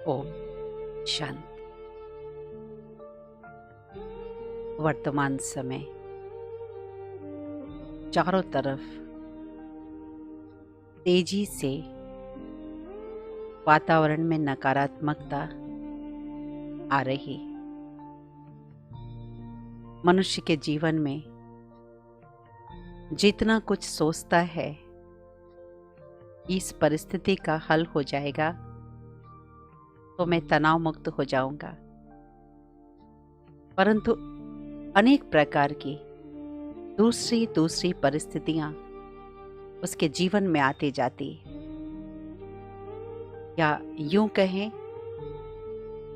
ओम शांति। वर्तमान समय चारों तरफ तेजी से वातावरण में नकारात्मकता आ रही। मनुष्य के जीवन में जितना कुछ सोचता है इस परिस्थिति का हल हो जाएगा तो मैं तनाव मुक्त हो जाऊंगा, परंतु अनेक प्रकार की दूसरी दूसरी परिस्थितियां उसके जीवन में आती जाती, या यूं कहें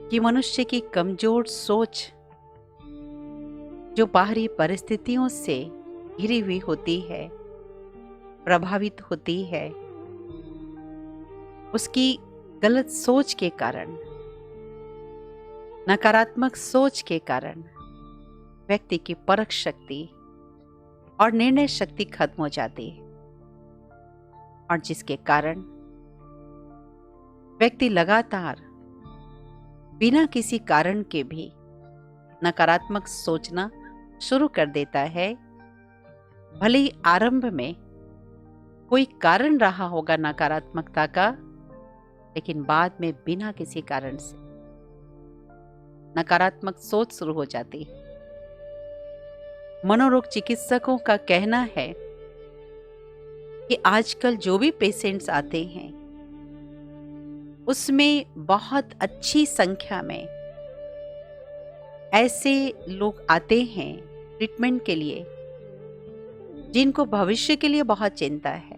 कि मनुष्य की कमजोर सोच जो बाहरी परिस्थितियों से घिरी हुई होती है, प्रभावित होती है, उसकी गलत सोच के कारण, नकारात्मक सोच के कारण व्यक्ति की परख शक्ति और निर्णय शक्ति खत्म हो जाती है, और जिसके कारण व्यक्ति लगातार बिना किसी कारण के भी नकारात्मक सोचना शुरू कर देता है। भले ही आरंभ में कोई कारण रहा होगा नकारात्मकता का, लेकिन बाद में बिना किसी कारण से नकारात्मक सोच शुरू हो जाती है। मनोरोग चिकित्सकों का कहना है कि आजकल जो भी पेशेंट्स आते हैं उसमें बहुत अच्छी संख्या में ऐसे लोग आते हैं ट्रीटमेंट के लिए जिनको भविष्य के लिए बहुत चिंता है,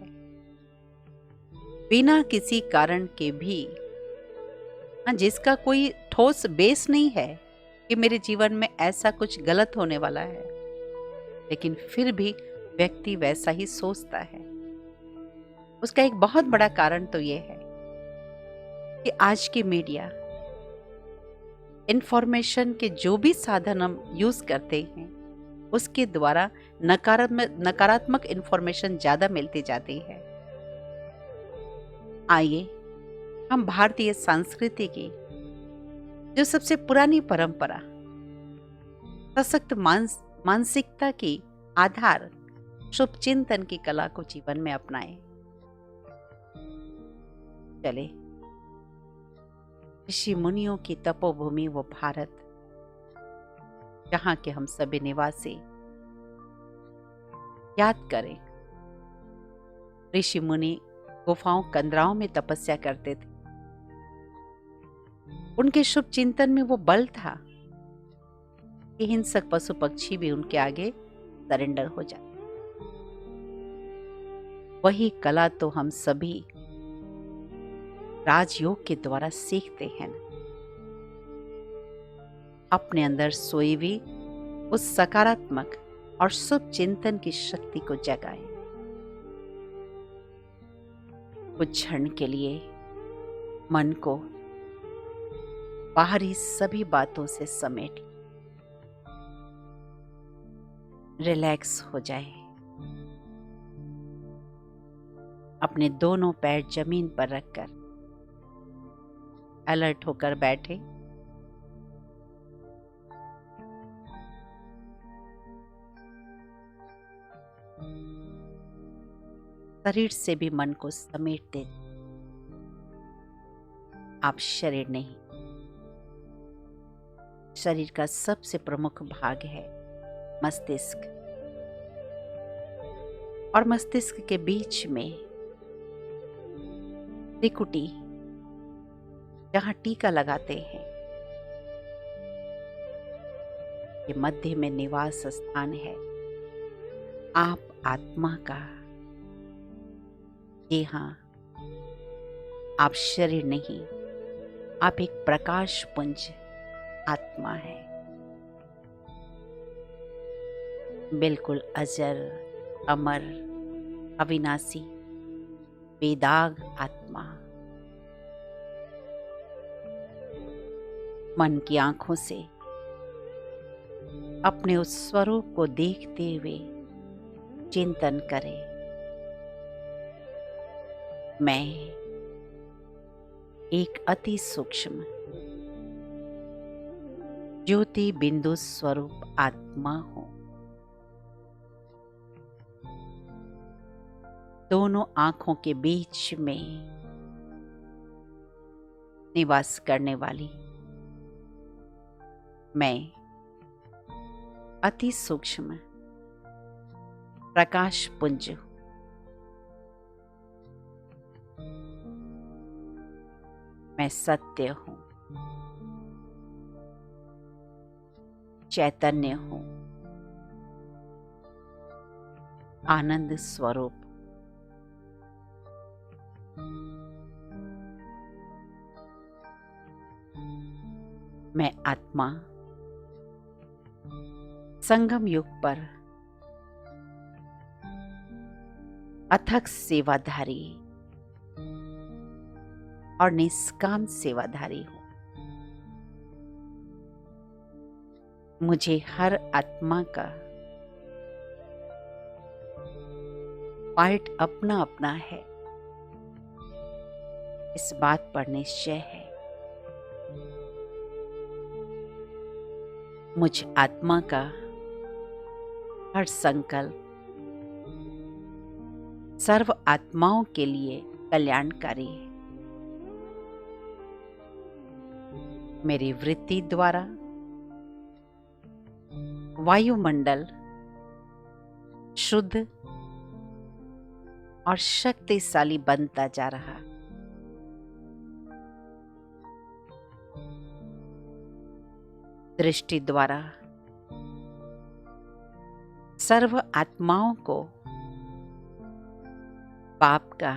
बिना किसी कारण के भी, जिसका कोई ठोस बेस नहीं है कि मेरे जीवन में ऐसा कुछ गलत होने वाला है, लेकिन फिर भी व्यक्ति वैसा ही सोचता है। उसका एक बहुत बड़ा कारण तो यह है कि आज की मीडिया, इंफॉर्मेशन के जो भी साधन हम यूज करते हैं उसके द्वारा नकारात्मक इंफॉर्मेशन ज्यादा मिलती जाती है। आइए हम भारतीय संस्कृति की जो सबसे पुरानी परंपरा, सशक्त मानसिकता की आधार शुभ चिंतन की कला को जीवन में अपनाएं। चले ऋषि मुनियों की तपोभूमि वो भारत, जहां के हम सभी निवासी याद करें। ऋषि मुनि गुफाओं कंदराओं में तपस्या करते थे। उनके शुभ चिंतन में वो बल था कि हिंसक पशु पक्षी भी उनके आगे सरेंडर हो जाते। वही कला तो हम सभी राजयोग के द्वारा सीखते हैं ना। अपने अंदर सोई हुई उस सकारात्मक और शुभ चिंतन की शक्ति को जगाएं। कुछ क्षण के लिए मन को बाहरी सभी बातों से समेट रिलैक्स हो जाए। अपने दोनों पैर जमीन पर रखकर अलर्ट होकर बैठे। शरीर से भी मन को समेट दे। आप शरीर नहीं, शरीर का सबसे प्रमुख भाग है मस्तिष्क, और मस्तिष्क के बीच में त्रिकुटी, जहां टीका लगाते हैं, ये मध्य में निवास स्थान है आप आत्मा का। जी हाँ, आप शरीर नहीं, आप एक प्रकाश पुंज आत्मा है, बिल्कुल अजर, अमर, अविनाशी, बेदाग आत्मा। मन की आंखों से अपने उस स्वरूप को देखते हुए चिंतन करें। मैं एक अति सूक्ष्म ज्योति बिंदु स्वरूप आत्मा हूं। दोनों आंखों के बीच में निवास करने वाली मैं अति सूक्ष्म प्रकाश पुंज हूं। मैं सत्य हूं, चैतन्य हूं, आनंद स्वरूप। मैं आत्मा संगम युग पर अथक सेवाधारी और निष्काम सेवाधारी हूं। मुझे हर आत्मा का पार्ट अपना अपना है, इस बात पर निश्चय है। मुझ आत्मा का हर संकल्प सर्व आत्माओं के लिए कल्याणकारी है। मेरी वृत्ति द्वारा वायुमंडल शुद्ध और शक्तिशाली बनता जा रहा। दृष्टि द्वारा सर्व आत्माओं को पाप का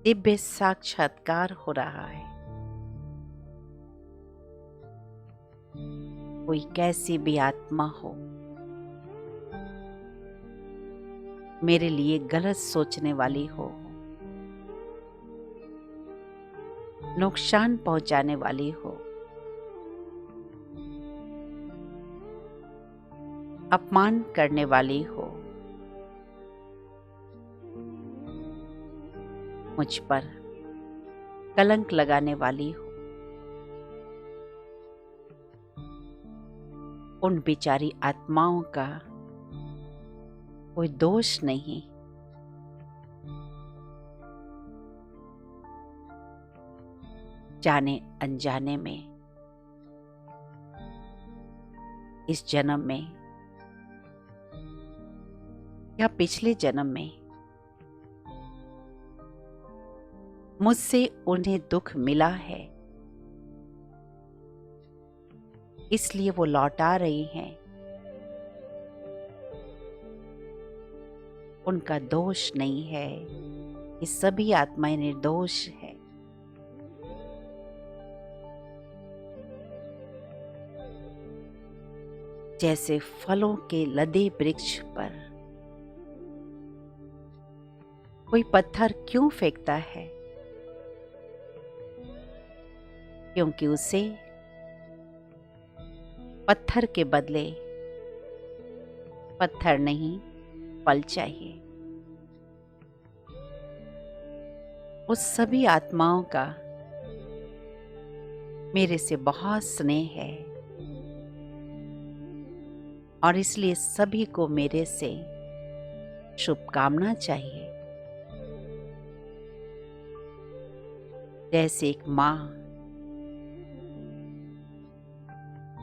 दिव्य साक्षात्कार हो रहा है। कोई कैसी भी आत्मा हो, मेरे लिए गलत सोचने वाली हो, नुकसान पहुंचाने वाली हो, अपमान करने वाली हो, मुझ पर कलंक लगाने वाली हो, उन बिचारी आत्माओं का कोई दोष नहीं। जाने अनजाने में इस जन्म में या पिछले जन्म में मुझसे उन्हें दुख मिला है, इसलिए वो लौटा रही हैं। उनका दोष नहीं है, ये सभी आत्माएं निर्दोष है। जैसे फलों के लदे वृक्ष पर कोई पत्थर क्यों फेंकता है? क्योंकि उसे पत्थर के बदले पत्थर नहीं, फल चाहिए। उस सभी आत्माओं का मेरे से बहुत स्नेह है और इसलिए सभी को मेरे से शुभकामना चाहिए। जैसे एक माँ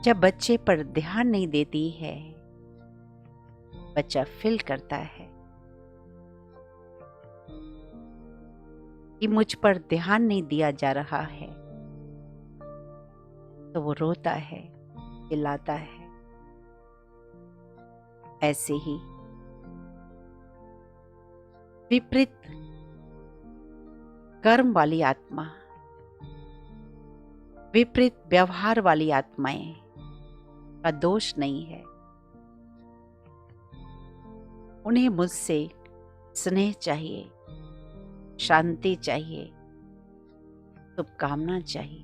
जब बच्चे पर ध्यान नहीं देती है, बच्चा फील करता है कि मुझ पर ध्यान नहीं दिया जा रहा है, तो वो रोता है, चिल्लाता है। ऐसे ही विपरीत कर्म वाली आत्मा, विपरीत व्यवहार वाली आत्माएं का दोष नहीं है। उन्हें मुझसे स्नेह चाहिए, शांति चाहिए, शुभकामना चाहिए।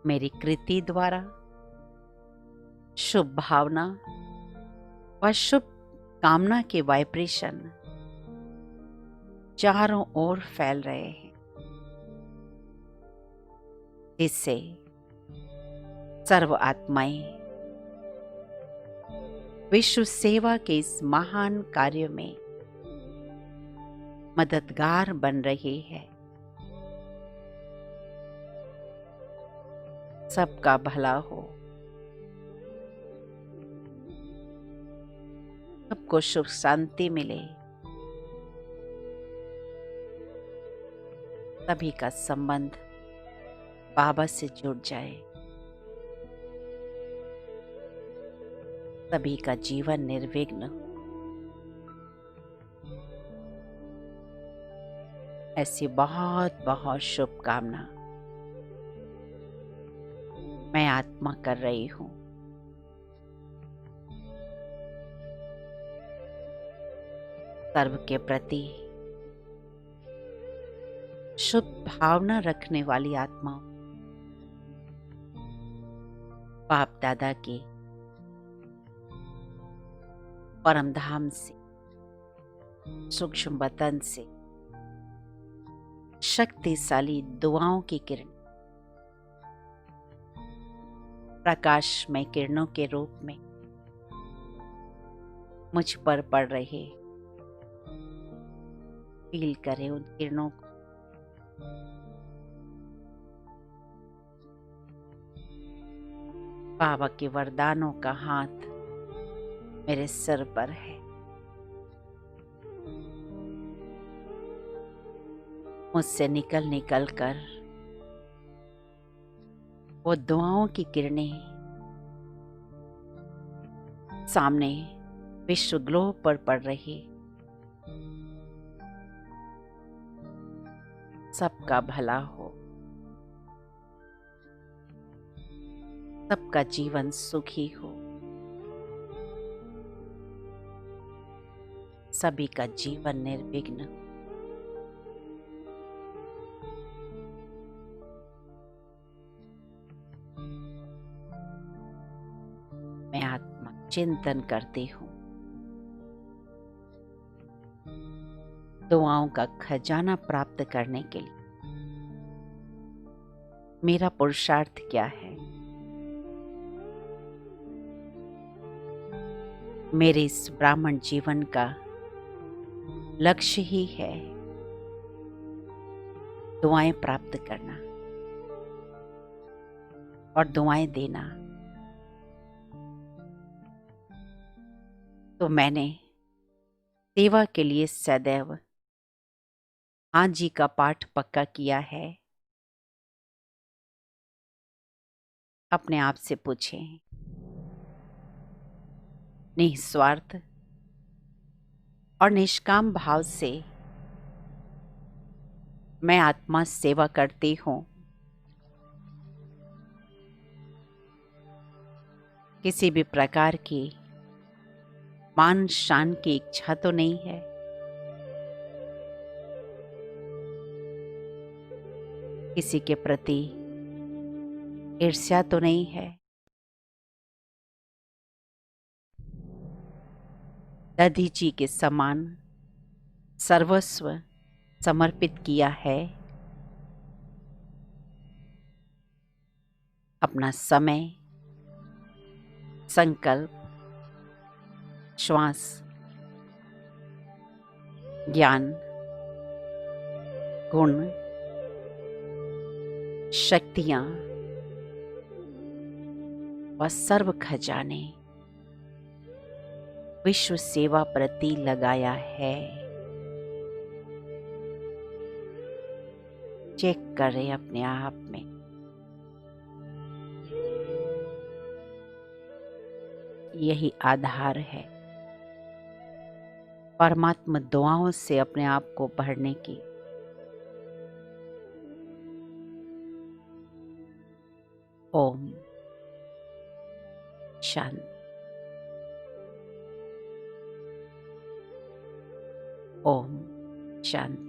मेरी कृति द्वारा शुभ भावना व शुभ कामना के वाइब्रेशन चारों ओर फैल रहे हैं, जिससे सर्व आत्माएं विश्व सेवा के इस महान कार्य में मददगार बन रही है। सबका भला हो, सबको सुख शांति मिले, सभी का संबंध बाबा से जुड़ जाए, सभी का जीवन निर्विघ्न हो। ऐसी बहुत बहुत शुभकामना मैं आत्मा कर रही हूँ। सर्व के प्रति शुभ भावना रखने वाली आत्माओं, बाप दादा के परम धाम से, सूक्ष्म वतन से शक्तिशाली दुआओं की किरण प्रकाशमय किरणों के रूप में मुझ पर पड़ रहे। फील करें उन किरणों को। बाबा के वरदानों का हाथ मेरे सर पर है। मुझसे निकल कर वो दुआओं की किरणें सामने विश्व ग्लोब पर पड़ रही। सबका भला हो, सबका जीवन सुखी हो, सभी का जीवन निर्विघ्न हो। मैं आत्मा चिंतन करती हूँ। दुआओं का खजाना प्राप्त करने के लिए मेरा पुरुषार्थ क्या है? मेरे इस ब्राह्मण जीवन का लक्ष्य ही है दुआएं प्राप्त करना और दुआएं देना। तो मैंने सेवा के लिए सदैव हाँ जी का पाठ पक्का किया है। अपने आप से पूछें, निस्वार्थ और निष्काम भाव से मैं आत्मा सेवा करती हूँ। किसी भी प्रकार की मान शान की इच्छा तो नहीं है। किसी के प्रति ईर्ष्या तो नहीं है। दधीची के समान सर्वस्व समर्पित किया है। अपना समय, संकल्प, श्वास, ज्ञान, गुण, शक्तियां व सर्व खजाने विश्व सेवा प्रति लगाया है। चेक करें अपने आप में। यही आधार है परमात्मा दुआओं से अपने आप को भरने की। ओम शांति। ओम शांति।